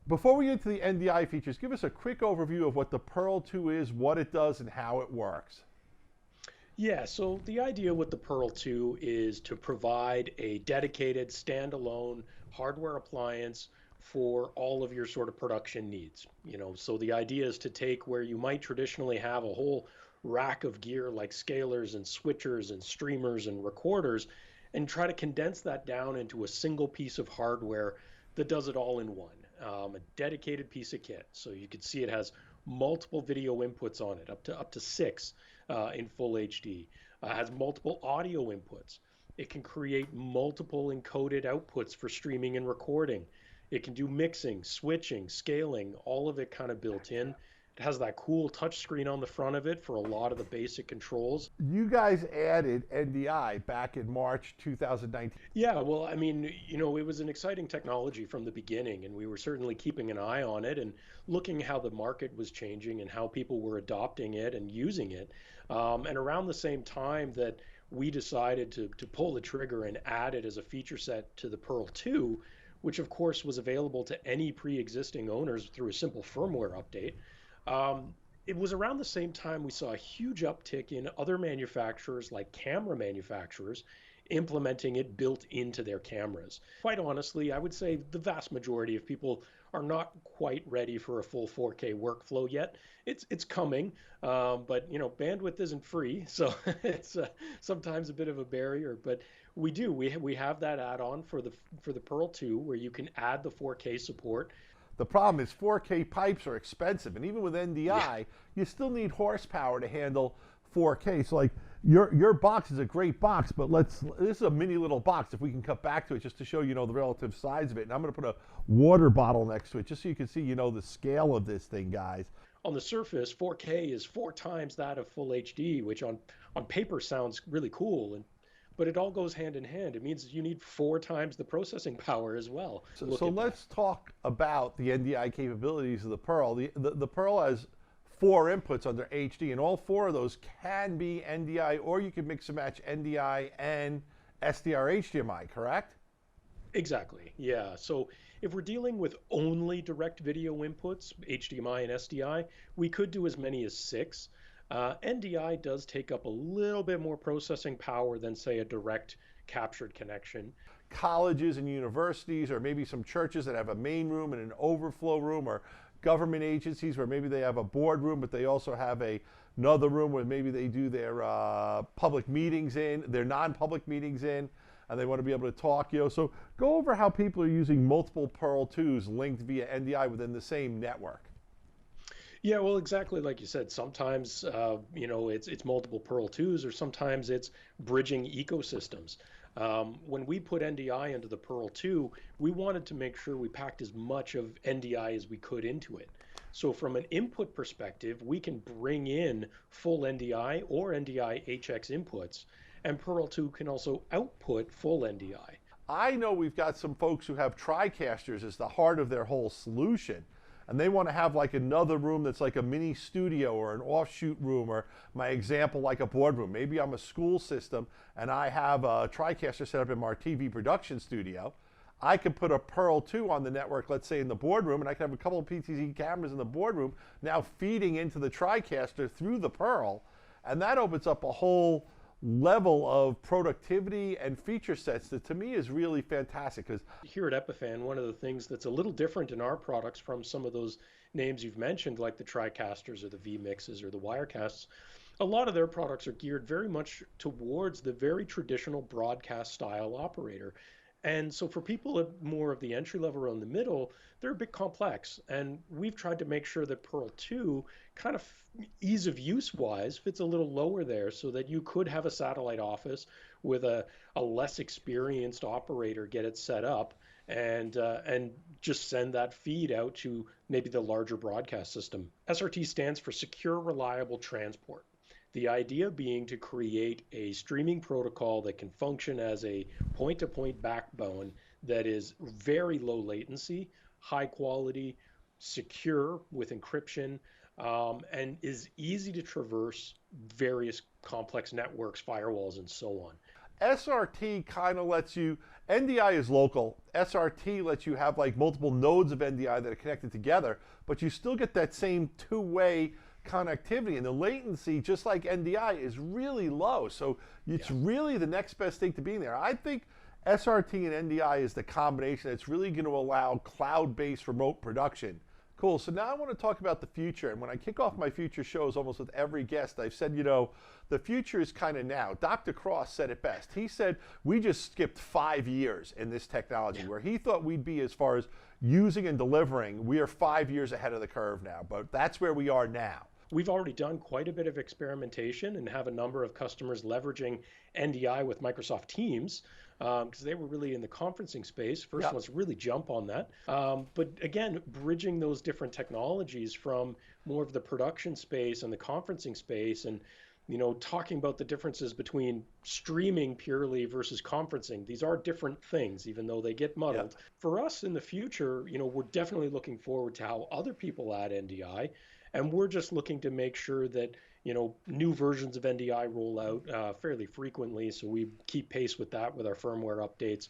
Before we get to the NDI features, give us a quick overview of what the Pearl 2 is, what it does, and how it works. Yeah, so the idea with the Pearl 2 is to provide a dedicated standalone hardware appliance for all of your sort of production needs. So the idea is to take where you might traditionally have a whole rack of gear like scalers and switchers and streamers and recorders and try to condense that down into a single piece of hardware that does it all in one. A dedicated piece of kit. So you can see it has multiple video inputs on it, up to six in full HD. Has multiple audio inputs. It can create multiple encoded outputs for streaming and recording. It can do mixing, switching, scaling, all of it kind of built in. It has that cool touch screen on the front of it for a lot of the basic controls. You guys added NDI back in March 2019. Yeah, well, I mean, it was an exciting technology from the beginning, and we were certainly keeping an eye on it and looking how the market was changing and how people were adopting it and using it. And around the same time that we decided to pull the trigger and add it as a feature set to the Pearl 2, which of course was available to any pre-existing owners through a simple firmware update. It was around the same time we saw a huge uptick in other manufacturers like camera manufacturers implementing it built into their cameras. Quite honestly, I would say the vast majority of people are not quite ready for a full 4K workflow yet. It's coming, but bandwidth isn't free, so it's sometimes a bit of a barrier. But we have that add-on for the Pearl 2 where you can add the 4K support. The problem is 4K pipes are expensive, and even with Yeah. NDI, you still need horsepower to handle 4K. So like your box is a great box, but this is a mini little box. If we can cut back to it just to show the relative size of it, and I'm going to put a water bottle next to it just so you can see the scale of this thing, guys. On the surface, 4K is four times that of full HD, which on paper sounds really cool, but it all goes hand in hand. It means you need four times the processing power as well. So Look at that. let's talk about the NDI capabilities of the Pearl. The Pearl has four inputs under HD, and all four of those can be NDI, or you can mix and match NDI and SDR HDMI, correct? Exactly. Yeah. So if we're dealing with only direct video inputs, HDMI and SDI, we could do as many as six. NDI does take up a little bit more processing power than, say, a direct captured connection. Colleges and universities, or maybe some churches that have a main room and an overflow room, or government agencies where maybe they have a boardroom, but they also have another room where maybe they do their public meetings in, their non-public meetings in, and they want to be able to talk. So go over how people are using multiple Pearl 2s linked via NDI within the same network. Yeah, well, exactly like you said. Sometimes, it's multiple Pearl 2s, or sometimes it's bridging ecosystems. When we put NDI into the Pearl 2, we wanted to make sure we packed as much of NDI as we could into it. So from an input perspective, we can bring in full NDI or NDI HX inputs, and Pearl 2 can also output full NDI. I know we've got some folks who have Tricasters as the heart of their whole solution, and they want to have like another room that's like a mini studio or an offshoot room, or my example, like a boardroom. Maybe I'm a school system and I have a Tricaster set up in my TV production studio. I could put a Pearl 2 on the network, let's say in the boardroom, and I could have a couple of PTZ cameras in the boardroom now feeding into the Tricaster through the Pearl, and that opens up a whole level of productivity and feature sets that to me is really fantastic. Because Here at Epiphan, one of the things that's a little different in our products from some of those names you've mentioned, like the Tricasters or the vMixes or the Wirecasts, a lot of their products are geared very much towards the very traditional broadcast style operator. And so for people at more of the entry level or in the middle, they're a bit complex. And we've tried to make sure that Pearl 2 kind of ease of use wise fits a little lower there so that you could have a satellite office with a less experienced operator get it set up and just send that feed out to maybe the larger broadcast system. SRT stands for Secure Reliable Transport. The idea being to create a streaming protocol that can function as a point-to-point backbone that is very low latency, high quality, secure with encryption, and is easy to traverse various complex networks, firewalls, and so on. SRT kind of lets you NDI is local. SRT lets you have like multiple nodes of NDI that are connected together, but you still get that same two-way connectivity, and the latency, just like NDI, is really low. So it's really the next best thing to being there. I think SRT and NDI is the combination that's really going to allow cloud-based remote production. Cool. So now I want to talk about the future. And when I kick off my future shows almost with every guest, I've said, you know, the future is kind of now. Dr. Cross said it best. He said, we just skipped 5 years in this technology. Where he thought we'd be as far as using and delivering, we are 5 years ahead of the curve now. But that's where we are now. We've already done quite a bit of experimentation and have a number of customers leveraging NDI with Microsoft Teams, because they were really in the conferencing space. First ones to really jump on that. But again, bridging those different technologies from more of the production space and the conferencing space, and talking about the differences between streaming purely versus conferencing. These are different things, even though they get muddled. For us in the future, we're definitely looking forward to how other people add NDI. And we're just looking to make sure that new versions of NDI roll out fairly frequently, so we keep pace with that with our firmware updates.